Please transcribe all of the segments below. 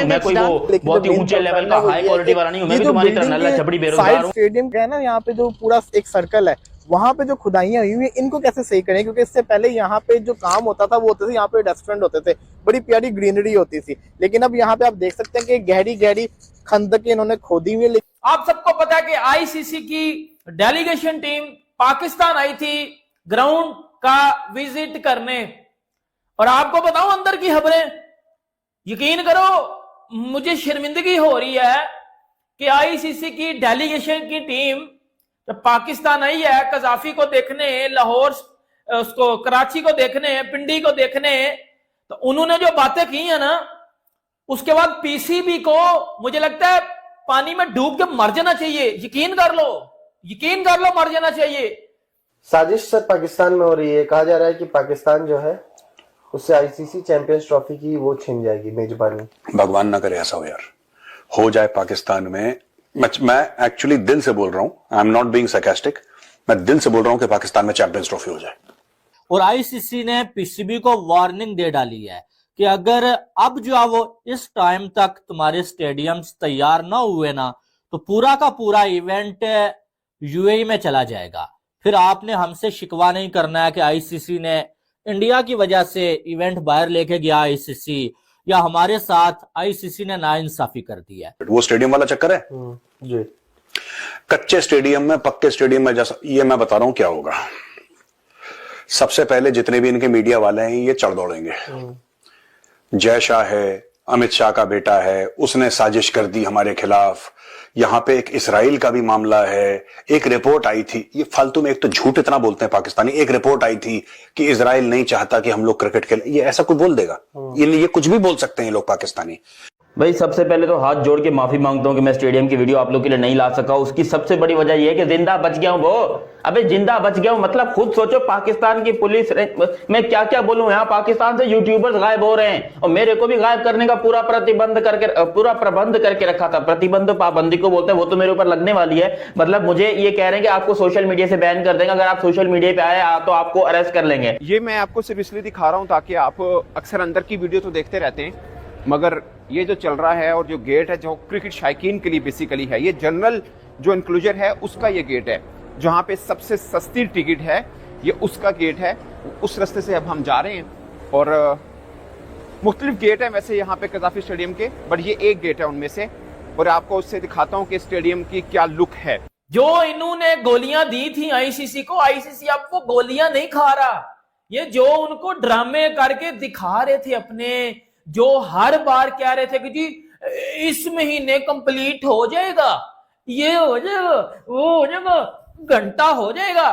मैं कोई वो बहुत ही ऊंचे लेवल का हाई क्वालिटी वाला नहीं हूं, मैं भी तुम्हारी तरह नल्ला छपड़ी बेरोजगार हूं। स्टेडियम का है ना, यहाँ पे जो पूरा एक सर्कल है, वहाँ पे जो खुदाइयां हुई है, इनको कैसे सही करें? क्योंकि इससे पहले यहाँ पे जो काम होता था वो होते थे, यहाँ पे रेस्टोरेंट होते थे, बड़ी प्यारी ग्रीनरी होती थी, लेकिन अब यहाँ पे आप देख सकते हैं कि गहरी गहरी खंदक इन्होंने खोदी हुई है। आप सबको पता है कि आईसीसी की डेलीगेशन टीम पाकिस्तान आई थी ग्राउंड का विजिट करने, और आपको बताऊं अंदर की खबरें, यकीन करो मुझे शर्मिंदगी हो रही है कि आईसीसी की डेलीगेशन की टीम जब पाकिस्तान आई है कजाफी को देखने, लाहौर उसको कराची को देखने, पिंडी को देखने, तो उन्होंने जो बातें की है ना, उसके बाद पीसीबी को मुझे लगता है पानी में डूब के मर जाना चाहिए। यकीन कर लो मर जाना चाहिए। साजिश सर पाकिस्तान में हो रही है, कहा जा रहा है कि पाकिस्तान जो है उससे आईसीसी चैंपियंस ट्रॉफी की वो छिन जाएगी मेजबानी। भगवान ना करे ऐसा हो यार, हो जाए पाकिस्तान में। मैं एक्चुअली दिल से बोल रहा हूं, I am not being sarcastic, मैं दिल से बोल रहा हूं कि पाकिस्तान में चैंपियंस ट्रॉफी हो जाए। और आईसीसी ने पीसीबी को वार्निंग दे डाली है कि अगर अब जो है वो इस टाइम तक तुम्हारे स्टेडियम्स तैयार ना हुए ना, तो पूरा का पूरा इवेंट यूएई में चला जाएगा। फिर आपने हमसे शिकवा नहीं करना है कि आईसीसी ने इंडिया की वजह से इवेंट बाहर लेके गया आईसीसी, या हमारे साथ आईसीसी ने नाइंसाफी कर दी है। वो स्टेडियम वाला चक्कर है जी। कच्चे स्टेडियम में पक्के स्टेडियम में, जैसा ये मैं बता रहा हूं क्या होगा। सबसे पहले जितने भी इनके मीडिया वाले हैं ये चढ़ दौड़ेंगे। जय शाह है, अमित शाह का बेटा है, उसने साजिश कर दी हमारे खिलाफ। यहां पे एक इसराइल का भी मामला है। एक रिपोर्ट आई थी, ये फालतू में एक तो झूठ इतना बोलते हैं पाकिस्तानी, एक रिपोर्ट आई थी कि इसराइल नहीं चाहता कि हम लोग क्रिकेट खेलें। ये ऐसा कोई बोल देगा? ये कुछ भी बोल सकते हैं ये लोग पाकिस्तानी। भाई सबसे पहले तो हाथ जोड़ के माफी मांगता हूं कि मैं स्टेडियम की वीडियो आप लोग के लिए नहीं ला सका। उसकी सबसे बड़ी वजह यह है कि जिंदा बच गया हूं। वो अबे जिंदा बच गया हूं मतलब खुद सोचो, पाकिस्तान की पुलिस, मैं क्या क्या बोलूं, यहाँ पाकिस्तान से यूट्यूबर्स गायब हो रहे हैं और मेरे को भी गायब करने का पूरा प्रबंध करके रखा था। प्रतिबंध पाबंदी को बोलते हैं, वो तो मेरे ऊपर लगने वाली है। मतलब मुझे ये कह रहे हैं कि आपको सोशल मीडिया से बैन कर देंगे, अगर आप सोशल मीडिया पे आए तो आपको अरेस्ट कर लेंगे। ये मैं आपको सिर्फ इसलिए दिखा रहा हूं ताकि आप अक्सर अंदर की वीडियो तो देखते रहते हैं, मगर ये जो चल रहा है और जो गेट है जो क्रिकेट शायकीन के लिए बेसिकली है, ये जनरल जो इंक्लूजर है उसका ये गेट है, जहां पे सबसे सस्ती टिकट है ये उसका गेट है। उस रास्ते से अब हम जा रहे हैं और मुख्तलिफ गेट है वैसे यहाँ पे कजाफी स्टेडियम के, बट ये एक गेट है उनमें से, और आपको उससे दिखाता हूँ कि स्टेडियम की क्या लुक है। जो इन्होंने गोलियां दी थी आईसीसी को, आईसीसी अब वो गोलियां नहीं खा रहा। ये जो उनको ड्रामे करके दिखा रहे थे अपने, जो हर बार कह रहे थे कि जी इस महीने कंप्लीट हो जाएगा, ये हो जाएगा, वो हो जाएगा, घंटा हो जाएगा,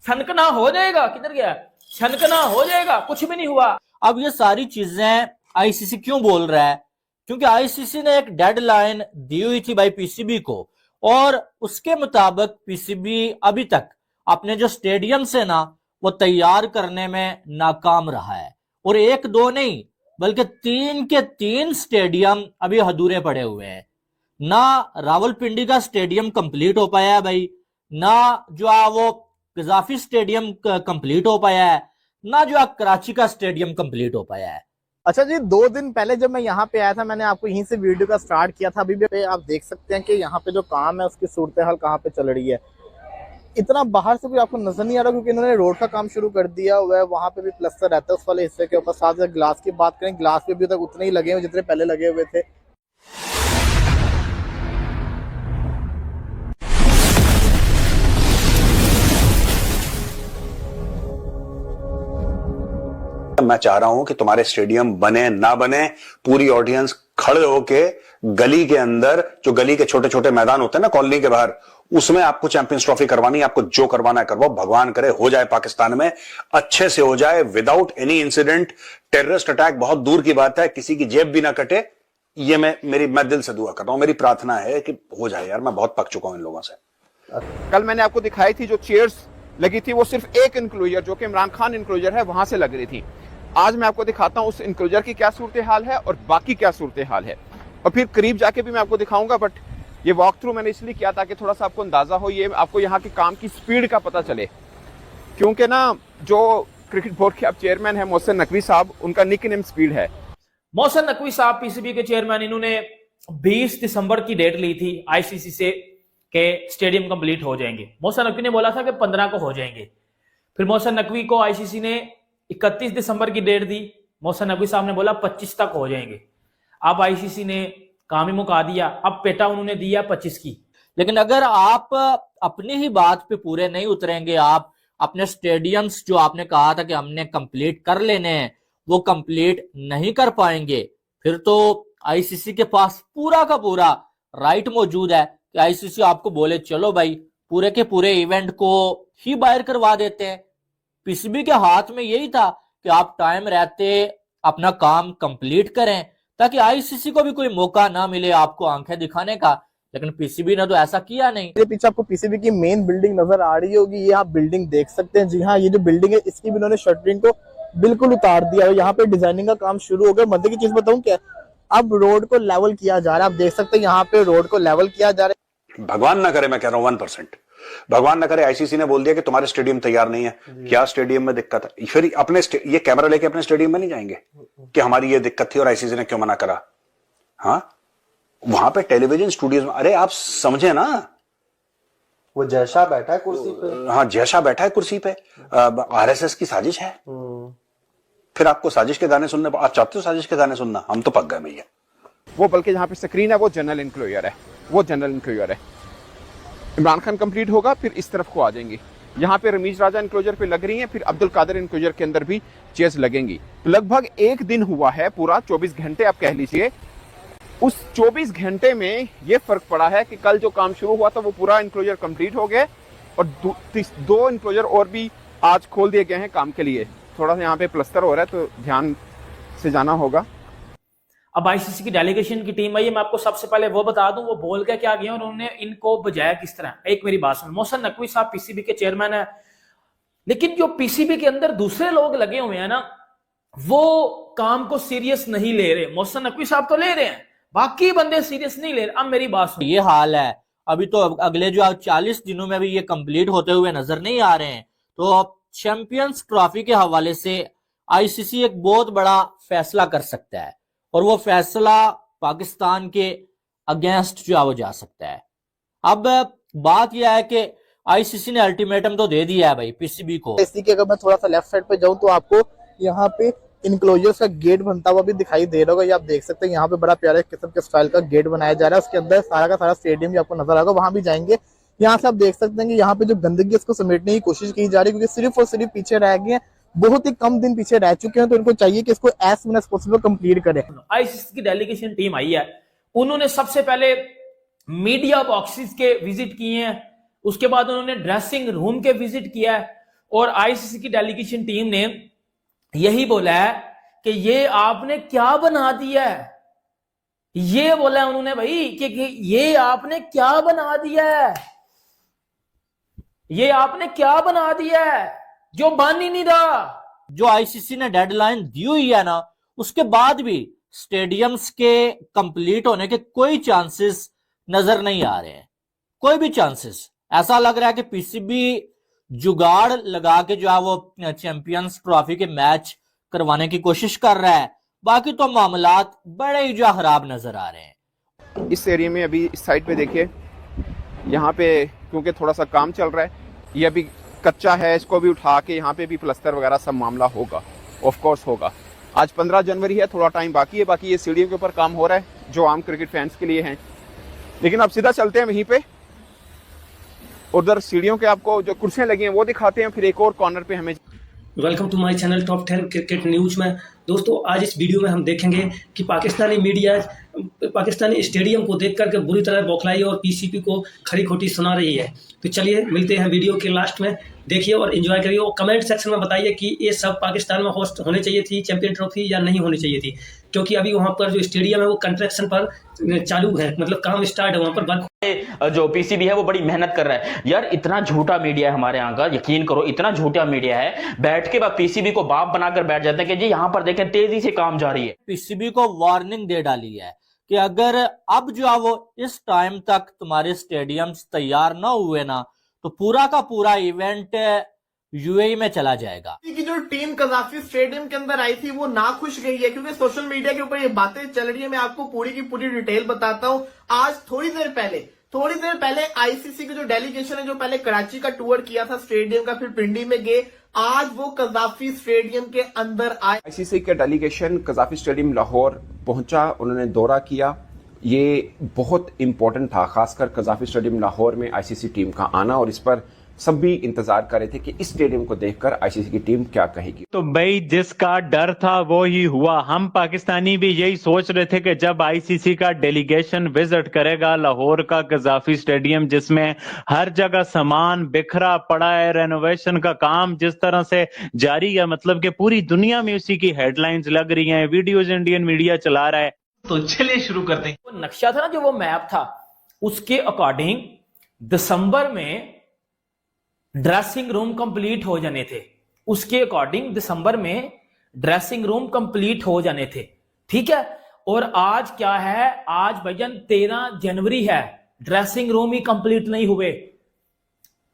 छनकना हो जाएगा, किधर गया, छनकना हो जाएगा, कुछ भी नहीं हुआ। अब ये सारी चीजें आईसीसी क्यों बोल रहा है? क्योंकि आईसीसी ने एक डेडलाइन दी हुई थी भाई पीसीबी को, और उसके मुताबिक पीसीबी अभी तक अपने जो स्टेडियम से ना वो तैयार करने में नाकाम रहा है। और एक दो नहीं बल्कि 3 के 3 स्टेडियम अभी अधूरे पड़े हुए हैं। ना रावलपिंडी का स्टेडियम कंप्लीट हो पाया है भाई, ना जो है वो कजाफी स्टेडियम कंप्लीट हो पाया है, ना जो है कराची का स्टेडियम कंप्लीट हो पाया है। अच्छा जी, 2 दिन पहले जब मैं यहाँ पे आया था, मैंने आपको यहीं से वीडियो का स्टार्ट किया था। अभी भी आप देख सकते हैं कि यहाँ पे जो काम है उसकी सूरत हाल कहाँ पे चल रही है। इतना बाहर से भी आपको नजर नहीं आ रहा, क्योंकि इन्होंने रोड का काम शुरू कर दिया हुआ है। वहाँ पे भी प्लास्टर रहता है उस वाले हिस्से के ऊपर। साथ साथ ग्लास की बात करें, ग्लास पे भी तक उतने ही लगे हुए जितने पहले लगे हुए थे। मैं चाह रहा हूं कि तुम्हारे स्टेडियम बने ना बने, पूरी ऑडियंस खड़े होके गली के अंदर, जो गली के छोटे छोटे मैदान होते हैं ना कॉलोनी के बाहर, उसमें आपको चैंपियंस ट्रॉफी करवानी है। आपको जो करवाना है करवाओ, भगवान करे हो जाए पाकिस्तान में, अच्छे से हो जाए, without any incident. Terrorist attack बहुत दूर की बात है, किसी की जेब भी ना कटे। ये मैं दिल से दुआ कर रहा हूं, मेरी प्रार्थना है कि हो जाए यार। मैं बहुत पक चुका हूं इन लोगों से। कल मैंने आपको दिखाई थी जो चेयर्स लगी थी, वो सिर्फ एक इंक्लोजर जो कि इमरान खान इंक्लोजर है वहां से लग रही थी। आज मैं आपको दिखाता हूं उस इंक्लोजर की क्या सूरत हाल है और बाकी क्या सूरत हाल है, और फिर करीब जाके भी मैं आपको दिखाऊंगा। बट ये वॉक थ्रू मैंने इसलिए किया ताकि थोड़ा सा आपको अंदाजा हो, ये आपको यहाँ के काम की स्पीड का पता चले। क्योंकि ना जो क्रिकेट बोर्ड के अब चेयरमैन है मोहसिन नकवी साहब, उनका निकनेम स्पीड है। मोहसिन नकवी साहब पीसीबी के चेयरमैन, इन्होंने 20 दिसंबर की डेट ली थी आईसीसी से कि स्टेडियम कंप्लीट हो जाएंगे। मोहसिन नकवी ने बोला था कि 15 को हो जाएंगे। फिर मोहसिन नकवी को आईसीसी ने 31 दिसंबर की डेट दी। मोहसिन नकवी साहब ने बोला 25 तक हो जाएंगे। अब आईसीसी ने काम ही मुका दिया। अब पेटा उन्होंने दिया 25 की। लेकिन अगर आप अपनी ही बात पे पूरे नहीं उतरेंगे, आप अपने स्टेडियम्स जो आपने कहा था कि हमने कंप्लीट कर लेने हैं, वो कंप्लीट नहीं कर पाएंगे, फिर तो आईसीसी के पास पूरा का पूरा राइट मौजूद है कि आईसीसी आपको बोले चलो भाई पूरे के पूरे इवेंट को ही बाहर करवा देते हैं। पीसीबी के हाथ में यही था कि आप टाइम रहते अपना काम कंप्लीट करें ताकि आईसीसी को भी कोई मौका ना मिले आपको आंखें दिखाने का। लेकिन पीसीबी ने तो ऐसा किया नहीं। ये पीछे आपको पीसीबी की मेन बिल्डिंग नजर आ रही होगी, ये आप बिल्डिंग देख सकते हैं। जी हाँ, ये जो बिल्डिंग है इसकी भी इन्होंने शटरिंग को बिल्कुल उतार दिया और यहाँ पे डिजाइनिंग का काम शुरू हो गया। मजे की चीज बताऊं क्या, अब रोड को लेवल किया जा रहा है। आप देख सकते हैं यहाँ पे रोड को लेवल किया जा रहा है। भगवान ना करे, मैं कह रहा हूं 1%, भगवान ना करे आईसीसी ने बोल दिया कि तुम्हारे स्टेडियम तैयार नहीं है। क्या स्टेडियम में दिक्कत है? फिर अपने ये कैमरा लेके अपने स्टेडियम में नहीं जाएंगे कि हमारी ये दिक्कत थी और आईसीसी ने क्यों मना करा? हाँ, वहां पे टेलीविजन स्टूडियोज में, अरे आप समझे ना, वो जैसा बैठा है कुर्सी पे। हाँ, जैसा बैठा है कुर्सी पे, आरएसएस की साजिश है। फिर आपको साजिश के गाने सुनने, आप चाहते हो साजिश के गाने सुनना? हम तो पक गए भैया। वो बल्कि जहां पे स्क्रीन है वो जनरल इंक्लोजर है, वो जनरल इंक्लोजर है। इमरान खान कंप्लीट होगा फिर इस तरफ को आ जाएंगी। यहाँ पे रमीज राजा इंक्लोजर पे लग रही हैं, फिर अब्दुल कादिर इंक्लोजर के अंदर भी चेयर्स लगेंगी। तो लगभग एक दिन हुआ है, पूरा 24 घंटे आप कह लीजिए। उस 24 घंटे में ये फर्क पड़ा है कि कल जो काम शुरू हुआ था वो पूरा इंक्लोजर कंप्लीट हो गया और दो इंक्लोजर और भी आज खोल दिए गए हैं काम के लिए। थोड़ा सा यहाँ पे प्लस्तर हो रहा है तो ध्यान से जाना होगा। अब आईसीसी की डेलीगेशन की टीम आई है। मैं आपको सबसे पहले वो बता दूं वो बोल के क्या गया और उन्होंने इनको बजाया किस तरह। एक मेरी बात सुन, मोहसिन नकवी साहब पीसीबी के चेयरमैन है, लेकिन जो पीसीबी के अंदर दूसरे लोग लगे हुए हैं ना, वो काम को सीरियस नहीं ले रहे। मोहसिन नकवी साहब तो ले रहे हैं, बाकी बंदे सीरियस नहीं ले रहे। अब मेरी बात सुन, ये हाल है अभी तो अगले जो 40 दिनों में भी ये कंप्लीट होते हुए नजर नहीं आ रहे हैं। तो अब चैंपियंस ट्रॉफी के हवाले से आईसीसी एक बहुत बड़ा फैसला कर सकता है और वो फैसला पाकिस्तान के अगेंस्ट जो है वो जा सकता है। अब बात यह है कि आईसीसी ने अल्टीमेटम तो दे दिया है भाई पीसीबी को। इसी के अगर मैं थोड़ा सा लेफ्ट साइड पे जाऊं तो आपको यहाँ पे इनक्लोजर्स का गेट बनता हुआ भी दिखाई दे रहा होगा। ये आप देख सकते हैं यहाँ पे बड़ा प्यारे किस्म के स्टाइल का गेट बनाया जा रहा है। उसके अंदर सारा का सारा स्टेडियम भी आपको नजर आएगा, वहां भी जाएंगे। यहाँ से आप देख सकते हैं कि यहाँ पे जो गंदगी है उसको समेटने की कोशिश की जा रही है, क्योंकि सिर्फ और सिर्फ पीछे रह गए हैं, बहुत ही कम दिन पीछे रह चुके हैं। तो इनको चाहिए कि इसको as soon as possible complete करें। आईसीसी की डेलीगेशन टीम आई है, उन्होंने सबसे पहले मीडिया बॉक्सेस के विजिट किए हैं, उसके बाद उन्होंने ड्रेसिंग रूम के विजिट किया है और आईसीसी की डेलीगेशन टीम ने यही बोला है कि ये आपने क्या बना दिया है। ये बोला है उन्होंने भाई कि ये आपने क्या बना दिया है, ये आपने क्या बना दिया है जो बन ही नहीं रहा। जो आईसीसी ने डेडलाइन दी हुई है ना, उसके बाद भी स्टेडियम्स के कंप्लीट होने के कोई चांसेस नजर नहीं आ रहे हैं, कोई भी चांसेस। ऐसा लग रहा है कि पीसीबी जुगाड़ लगा के जो है वो चैंपियंस ट्रॉफी के मैच करवाने की कोशिश कर रहा है। बाकी तो मामलात बड़े ही जो खराब नजर आ रहे हैं। इस एरिया में अभी इस साइड पे देखिए, यहाँ पे क्योंकि थोड़ा सा काम चल रहा है, ये अभी कच्चा है, इसको भी उठा के यहाँ पे भी प्लस्तर वगैरह सब मामला होगा, ऑफ कोर्स होगा। आज 15 जनवरी है, थोड़ा टाइम बाकी है। बाकी ये सीढ़ियों के ऊपर काम हो रहा है जो आम क्रिकेट फैंस के लिए हैं। लेकिन अब सीधा चलते हैं वहीं पे, उधर सीढ़ियों के आपको जो कुर्सियां लगी हैं वो दिखाते हैं, फिर एक और कॉर्नर पे हमें। Welcome to my channel top 10 cricket news में। दोस्तों आज इस वीडियो में हम देखेंगे कि पाकिस्तानी मीडिया पाकिस्तानी स्टेडियम को देख करके बुरी तरह बौखलाई और पीसीबी को खरी खोटी सुना रही है। तो चलिए मिलते हैं वीडियो के लास्ट में, देखिए और एंजॉय करिए और कमेंट सेक्शन में बताइए कि ये सब पाकिस्तान में होस्ट होने चाहिए थी चैंपियन ट्रॉफी या नहीं होनी चाहिए थी, क्योंकि अभी वहाँ पर जो स्टेडियम है वो कंस्ट्रक्शन पर चालू है, मतलब काम स्टार्ट है, वहाँ पर वर्क। जो पीसीबी है वो बड़ी मेहनत कर रहा है यार। इतना झूठा मीडिया है हमारे यहाँ का, यकीन करो इतना झूठा मीडिया है, बैठ के बाद पीसीबी को बाप बनाकर बैठ जाते हैं कि जी यहाँ पर देखें तेजी से काम जारी है। पीसीबी को वार्निंग दे डाली है कि अगर अब जो है वो इस टाइम तक तुम्हारे स्टेडियम्स तैयार ना हुए ना, तो पूरा का पूरा इवेंट यूएई में चला जाएगा। की जो टीम कजाफी स्टेडियम के अंदर आई थी वो ना खुश गई है, क्योंकि सोशल मीडिया के ऊपर ये बातें चल रही है। मैं आपको पूरी की पूरी डिटेल बताता हूँ। आज थोड़ी देर पहले आईसीसी की जो डेलीगेशन है, जो पहले कराची का टूर किया था स्टेडियम का, फिर पिंडी में गए, आज वो कजाफी स्टेडियम के अंदर आए। आईसीसी के डेलीगेशन कजाफी स्टेडियम लाहौर पहुंचा, उन्होंने दौरा किया। ये बहुत इंपॉर्टेंट था, खासकर कजाफी स्टेडियम लाहौर में आईसीसी टीम का आना, और इस पर सब भी इंतजार कर रहे थे कि इस स्टेडियम को देखकर आईसीसी की टीम क्या कहेगी। तो भाई जिसका डर था वो ही हुआ। हम पाकिस्तानी भी यही सोच रहे थे कि जब आईसीसी का डेलीगेशन विजिट करेगा लाहौर का कजाफी स्टेडियम, जिसमें हर जगह सामान बिखरा पड़ा है, रेनोवेशन का काम जिस तरह से जारी है, मतलब कि पूरी दुनिया में उसी की हेडलाइंस लग रही हैं, वीडियोज इंडियन मीडिया चला रहा है। तो चलिए शुरू करते हैं। वो नक्शा था ना, जो वो मैप था, उसके अकॉर्डिंग दिसंबर में ड्रेसिंग रूम कंप्लीट हो जाने थे। उसके अकॉर्डिंग दिसंबर में ड्रेसिंग रूम कंप्लीट हो जाने थे, ठीक है। और आज क्या है, आज भजन 13 जनवरी है, ड्रेसिंग रूम ही कंप्लीट नहीं हुए।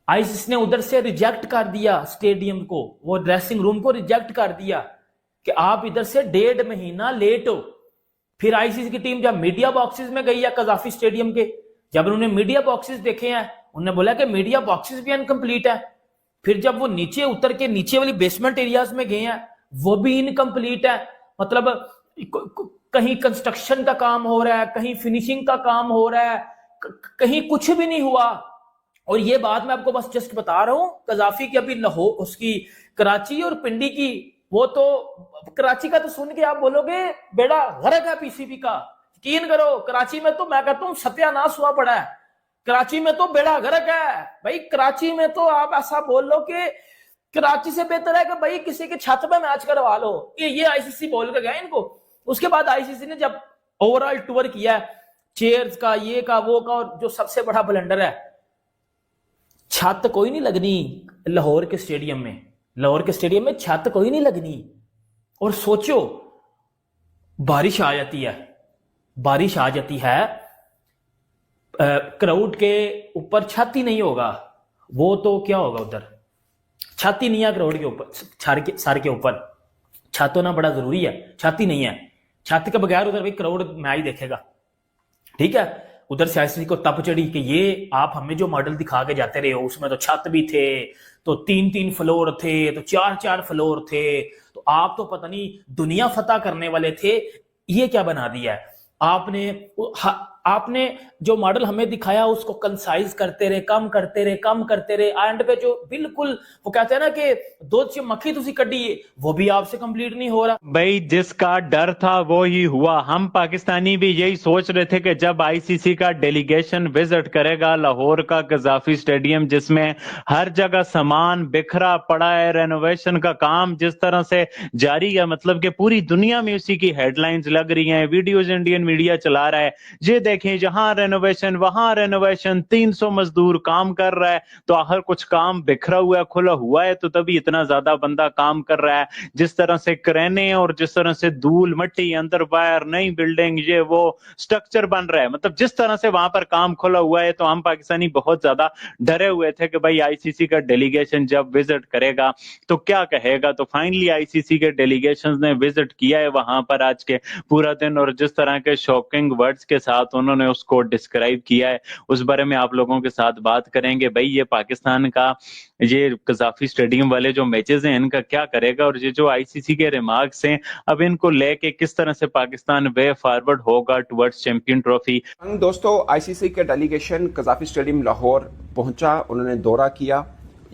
आईसीसी ने उधर से रिजेक्ट कर दिया स्टेडियम को, वो ड्रेसिंग रूम को रिजेक्ट कर दिया कि आप इधर से 1.5 महीना लेट हो। फिर आईसीसी की टीम जब मीडिया बॉक्सेस में गई है कजाफी स्टेडियम के, जब उन्होंने मीडिया बॉक्सेस देखे हैं, उन्होंने बोला कि मीडिया बॉक्सेस भी इनकम्प्लीट है। फिर जब वो नीचे उतर के नीचे वाली बेसमेंट एरियाज में गए हैं, वो भी इनकम्प्लीट है। मतलब कहीं कंस्ट्रक्शन का काम हो रहा है, कहीं फिनिशिंग का काम हो रहा है, कहीं कुछ भी नहीं हुआ। और ये बात मैं आपको बस जस्ट बता रहा हूं, कजाफी की अभी लाहौर, उसकी कराची और पिंडी की, वो तो कराची का तो सुन के आप बोलोगे बेड़ा गर्क है पीसीबी का। यकीन करो, कराची में तो मैं कहता हूं सत्यानाश हुआ पड़ा है। कराची में तो बेड़ा गर्क है भाई। कराची में तो आप ऐसा बोल लो कि कराची से बेहतर है कि भाई किसी के छत पे मैच करवा लो। ये आईसीसी बोल के गया इनको। उसके बाद आईसीसी ने जब ओवरऑल टूर किया चेयर्स का, ये का, वो का, और जो सबसे बड़ा ब्लंडर है, छत कोई नहीं लगनी लाहौर के स्टेडियम में। लाहौर के स्टेडियम में छत कोई नहीं लगनी। और सोचो बारिश आ जाती है, बारिश आ जाती है, क्राउड के ऊपर छत ही नहीं होगा, वो तो क्या होगा, उधर छत ही नहीं है क्राउड के ऊपर, सर के ऊपर छत होना बड़ा जरूरी है। छत ही नहीं है, छत के बगैर उधर भी क्राउड मैच देखेगा, ठीक है। उधर से आईसीसी को तप चढ़ी कि ये आप हमें जो मॉडल दिखा के जाते रहे हो, उसमें तो छत भी थे, तो 3-3 फ्लोर थे, तो 4-4 फ्लोर थे, तो आप तो पता नहीं दुनिया फतह करने वाले थे। ये क्या बना दिया है आपने जो मॉडल हमें दिखाया उसको कंसाइज करते रहे, कम करते रहे, एंड पे जो बिल्कुल वो कहते हैं ना कि दूध से मक्खी तुसी कड्डी, वो भी आपसे कंप्लीट नहीं हो रहा। भाई जिसका डर था वो ही हुआ। हम पाकिस्तानी भी यही सोच रहे थे कि जब आईसीसी का डेलीगेशन विजिट करेगा लाहौर का कजाफी स्टेडियम, जिसमें हर जगह सामान बिखरा पड़ा है, रेनोवेशन का काम जिस तरह से जारी है, मतलब कि पूरी दुनिया में उसी की हेडलाइंस लग रही हैं, वीडियोज इंडियन मीडिया चला रहा है। ये देखें, जहां रेनोवेशन वहां रेनोवेशन, 300 मजदूर काम कर रहा है, तो आखिर कुछ काम बिखरा हुआ है, खुला हुआ है, तो तभी इतना ज्यादा बंदा काम कर रहा है। जिस तरह से क्रेने और जिस तरह से धूल मट्टी, अंदर वायर, नई बिल्डिंग, ये वो स्ट्रक्चर बन रहा है, मतलब जिस तरह से वहां पर काम खुला हुआ है, तो हम पाकिस्तानी बहुत ज्यादा डरे हुए थे कि भाई आईसीसी का डेलीगेशन जब विजिट करेगा तो क्या कहेगा। तो फाइनली आईसीसी के डेलीगेशन ने विजिट किया है वहां पर आज के पूरा दिन, और जिस तरह के शॉकिंग वर्ड्स के साथ उन्होंने उसको डिस्क्राइब किया है, उस बारे में आप लोगों के साथ बात करेंगे। भाई ये पाकिस्तान का ये कजाफी स्टेडियम वाले जो मैचेस हैं इनका क्या करेगा, और ये जो आईसीसी के रिमार्क्स हैं अब इनको लेके किस तरह से पाकिस्तान वे फॉरवर्ड होगा टुवर्ड्स चैंपियन ट्रॉफी। दोस्तों, आईसीसी के डेलीगेशन कजाफी स्टेडियम लाहौर पहुंचा, उन्होंने दौरा किया।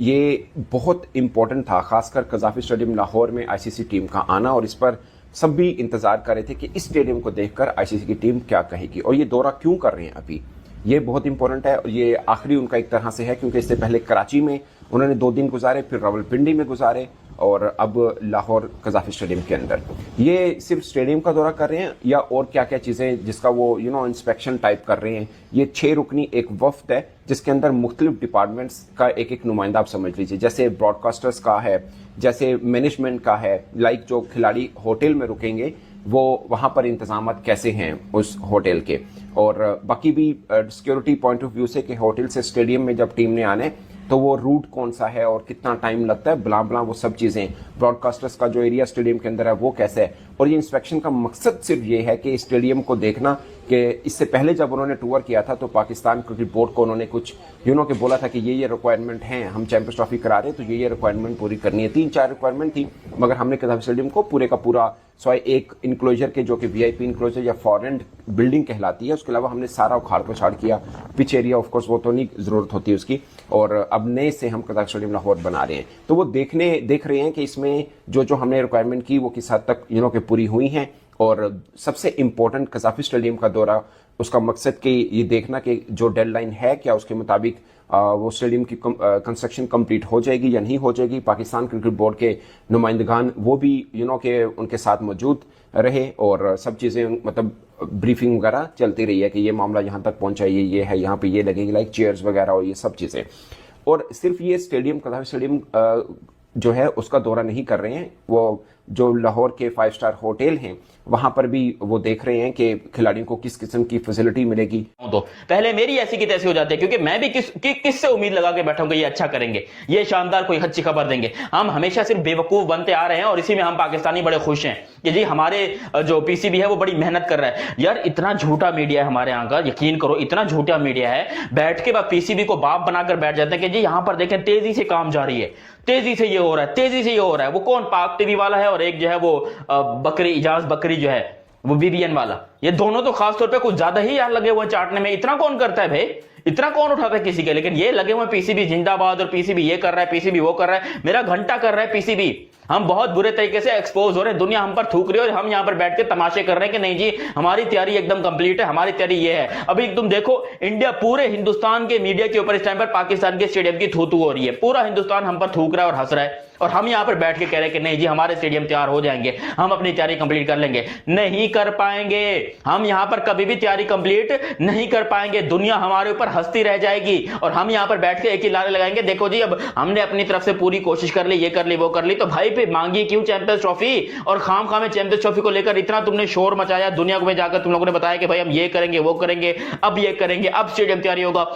ये बहुत इंपॉर्टेंट था, खासकर कजाफी स्टेडियम लाहौर में आईसीसी टीम का आना, और इस पर सब भी इंतजार कर रहे थे कि इस स्टेडियम को देखकर आईसीसी की टीम क्या कहेगी। और ये दौरा क्यों कर रहे हैं अभी, ये बहुत इंपॉर्टेंट है, और ये आखिरी उनका एक तरह से है, क्योंकि इससे पहले कराची में उन्होंने 2 दिन गुजारे, फिर रावलपिंडी में गुजारे, और अब लाहौर कजाफी स्टेडियम के अंदर। ये सिर्फ स्टेडियम का दौरा कर रहे हैं या और क्या क्या चीज़ें जिसका वो इंस्पेक्शन टाइप कर रहे हैं। ये 6 रुकनी एक वफ्द है जिसके अंदर मुख्तलिफ डिपार्टमेंट्स का एक नुमाइंदा आप समझ लीजिए, जैसे ब्रॉडकास्टर्स का है, जैसे मैनेजमेंट का है, लाइक जो खिलाड़ी होटल में रुकेंगे वो वहाँ पर इंतजाम कैसे हैं उस होटल के, और बाकी भी सिक्योरिटी पॉइंट ऑफ व्यू से कि होटल से स्टेडियम में जब टीम ने आने तो वो रूट कौन सा है और कितना टाइम लगता है, ब्ला ब्ला, वो सब चीजें, ब्रॉडकास्टर्स का जो एरिया स्टेडियम के अंदर है वो कैसे है। और ये इंस्पेक्शन का मकसद सिर्फ ये है कि स्टेडियम को देखना, कि इससे पहले जब उन्होंने टूर किया था तो पाकिस्तान क्रिकेट बोर्ड को उन्होंने कुछ के बोला था कि ये रिक्वायरमेंट हैं, हम चैंपियंस ट्रॉफी करा रहे हैं तो ये रिक्वायरमेंट पूरी करनी है। 3-4 रिक्वायरमेंट थी, मगर हमने कज़ाफ़ी स्टेडियम को पूरे का पूरा सॉरी एक इनक्लोजर के जो कि वीआईपी इनक्लोजर या फॉरेन बिल्डिंग कहलाती है, उसके अलावा हमने सारा उखाड़ पछाड़ किया। पिच एरिया ऑफ कोर्स वो तो नहीं जरूरत होती उसकी, और अब नए से हम कज़ाफ़ी स्टेडियम लाहौर बना रहे हैं। तो वो देख रहे हैं कि इसमें जो हमने रिक्वायरमेंट की वो किस हद तक के पूरी हुई हैं। और सबसे इंपॉर्टेंट कज़ाफ़ी स्टेडियम का दौरा, उसका मकसद कि ये देखना कि जो डेडलाइन है क्या उसके मुताबिक वो स्टेडियम की कंस्ट्रक्शन कंप्लीट हो जाएगी या नहीं हो जाएगी। पाकिस्तान क्रिकेट बोर्ड के नुमाइंदगान वो भी के उनके साथ मौजूद रहे और सब चीज़ें मतलब ब्रीफिंग वगैरह चलती रही है कि ये मामला यहाँ तक पहुँचा, ये है, यहाँ पे ये लगेगी, लाइक चेयर्स वगैरह और ये सब चीज़ें। और सिर्फ ये स्टेडियम कज़ाफ़ी स्टेडियम जो है उसका दौरा नहीं कर रहे हैं, वो जो लाहौर के 5 स्टार होटल हैं वहां पर भी वो देख रहे हैं कि खिलाड़ियों को किस किस्म की फैसिलिटी मिलेगी। तो पहले मेरी ऐसी की तैसी हो जाती है, क्योंकि मैं भी किससे उम्मीद लगा के बैठा हूं कि ये अच्छा करेंगे, ये शानदार कोई अच्छी खबर देंगे। हम हमेशा सिर्फ बेवकूफ बनते आ रहे हैं और इसी में हम पाकिस्तानी बड़े खुश हैं कि जी हमारे जो पीसीबी है वो बड़ी मेहनत कर रहा है। यार इतना झूठा मीडिया है हमारे यहाँ का, यकीन करो इतना झूठा मीडिया है, बैठ के बाद पीसीबी को बाप बनाकर बैठ जाते हैं कि जी यहां पर देखें तेजी से काम जारी है, तेजी से ये हो रहा है, तेजी से ये हो रहा है। वो कौन, पाक टीवी वाला है और एक जो है वो बकरी इजाज बकरी जो है वो बीबीएन वाला, ये दोनों तो खासतौर पे कुछ ज्यादा ही यार लगे हुए चाटने में। इतना कौन करता है भाई, इतना कौन उठाता है किसी के, लेकिन ये लगे हुए पीसीबी जिंदाबाद और पीसीबी ये कर रहा है, पीसीबी वो कर रहा है, मेरा घंटा कर रहा है पीसीबी। हम बहुत बुरे तरीके से एक्सपोज हो रहे हैं, दुनिया हम पर थूक रही है और हम यहां पर बैठ के तमाशे कर रहे हैं कि नहीं जी हमारी तैयारी एकदम कंप्लीट है, हमारी तैयारी ये है। अभी तुम देखो इंडिया, पूरे हिंदुस्तान के मीडिया के ऊपर इस टाइम पर पाकिस्तान के स्टेडियम की थू हो रही है, पूरा हिंदुस्तान हम पर थूक रहा है और हंस रहा है, और हम यहां पर बैठ के कह रहे हैं कि नहीं जी हमारे स्टेडियम तैयार हो जाएंगे, हम अपनी तैयारी कंप्लीट कर लेंगे। नहीं कर पाएंगे, हम यहां पर कभी भी तैयारी कंप्लीट नहीं कर पाएंगे। दुनिया हमारे ऊपर हंसती रह जाएगी और हम यहां पर बैठ के एक ही नारे लगाएंगे, देखो जी अब हमने अपनी तरफ से पूरी कोशिश कर ली, ये कर ली वो कर ली। तो भाई पे मांगी क्यों चैंपियंस ट्रॉफी, और खाम में चैंपियंस ट्रॉफी को लेकर इतना तुमने शोर मचाया, दुनिया में जाकर तुम लोगों ने बताया कि भाई हम ये करेंगे वो करेंगे, अब ये करेंगे, अब स्टेडियम तैयारी होगा।